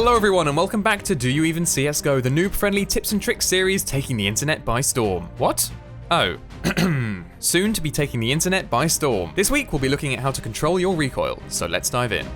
Hello everyone and welcome back to Do You Even CSGO, the noob-friendly tips and tricks series taking the internet by storm. What? Oh. Soon to be taking the internet by storm. This week we'll be looking at how to control your recoil, so let's dive in.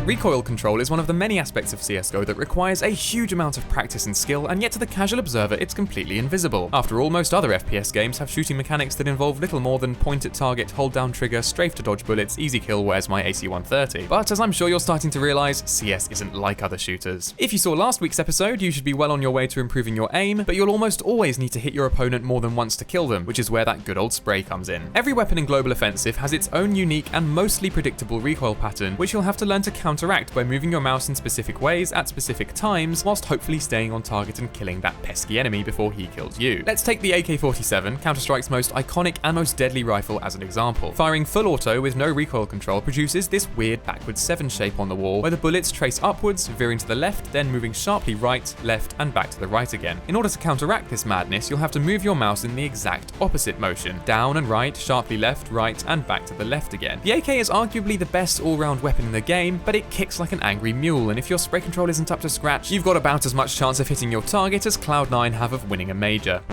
Recoil control is one of the many aspects of CSGO that requires a huge amount of practice and skill, and yet to the casual observer it's completely invisible. After all, most other FPS games have shooting mechanics that involve little more than point at target, hold down trigger, strafe to dodge bullets, easy kill, where's my AC-130. But as I'm sure you're starting to realise, CS isn't like other shooters. If you saw last week's episode, you should be well on your way to improving your aim, but you'll almost always need to hit your opponent more than once to kill them, which is where that good old spray comes in. Every weapon in Global Offensive has its own unique and mostly predictable recoil pattern, which you'll have to learn to counteract by moving your mouse in specific ways at specific times, whilst hopefully staying on target and killing that pesky enemy before he kills you. Let's take the AK-47, Counter-Strike's most iconic and most deadly rifle, as an example. Firing full auto with no recoil control produces this weird backwards 7 shape on the wall, where the bullets trace upwards, veering to the left, then moving sharply right, left, and back to the right again. In order to counteract this madness, you'll have to move your mouse in the exact opposite motion, down and right, sharply left, right, and back to the left again. The AK is arguably the best all-round weapon in the game, but it kicks like an angry mule, and if your spray control isn't up to scratch, you've got about as much chance of hitting your target as Cloud9 have of winning a major.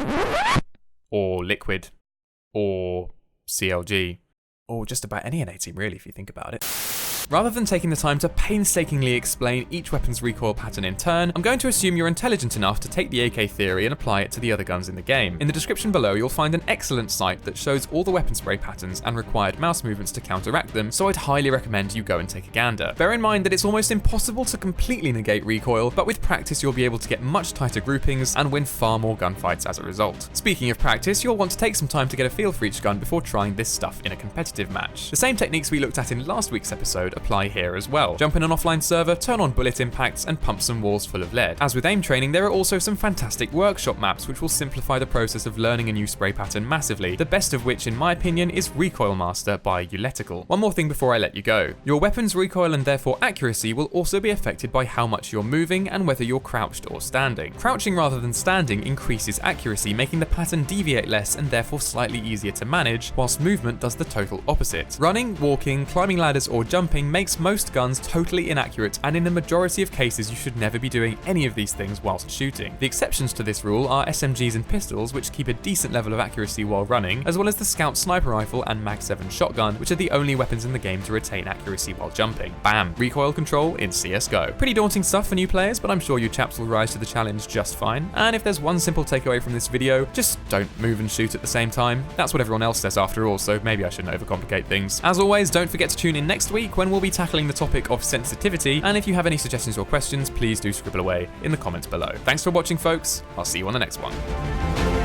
Or Liquid. Or CLG. Or just about any NA team really, if you think about it. Rather than taking the time to painstakingly explain each weapon's recoil pattern in turn, I'm going to assume you're intelligent enough to take the AK theory and apply it to the other guns in the game. In the description below, you'll find an excellent site that shows all the weapon spray patterns and required mouse movements to counteract them, so I'd highly recommend you go and take a gander. Bear in mind that it's almost impossible to completely negate recoil, but with practice you'll be able to get much tighter groupings and win far more gunfights as a result. Speaking of practice, you'll want to take some time to get a feel for each gun before trying this stuff in a competitive match. The same techniques we looked at in last week's episode apply here as well. Jump in an offline server, turn on bullet impacts, and pump some walls full of lead. As with aim training, there are also some fantastic workshop maps which will simplify the process of learning a new spray pattern massively, the best of which, in my opinion, is Recoil Master by Uletical. One more thing before I let you go. Your weapon's recoil and therefore accuracy will also be affected by how much you're moving and whether you're crouched or standing. Crouching rather than standing increases accuracy, making the pattern deviate less and therefore slightly easier to manage, whilst movement does the total opposite. Running, walking, climbing ladders, or jumping makes most guns totally inaccurate, and in the majority of cases you should never be doing any of these things whilst shooting. The exceptions to this rule are SMGs and pistols, which keep a decent level of accuracy while running, as well as the Scout sniper rifle and Mag 7 shotgun, which are the only weapons in the game to retain accuracy while jumping. Bam! Recoil control in CSGO. Pretty daunting stuff for new players, but I'm sure you chaps will rise to the challenge just fine. And if there's one simple takeaway from this video, just don't move and shoot at the same time. That's what everyone else says after all, so maybe I shouldn't overcomplicate things. As always, don't forget to tune in next week when we'll be tackling the topic of sensitivity, and if you have any suggestions or questions, please do scribble away in the comments below. Thanks for watching, folks. I'll see you on the next one.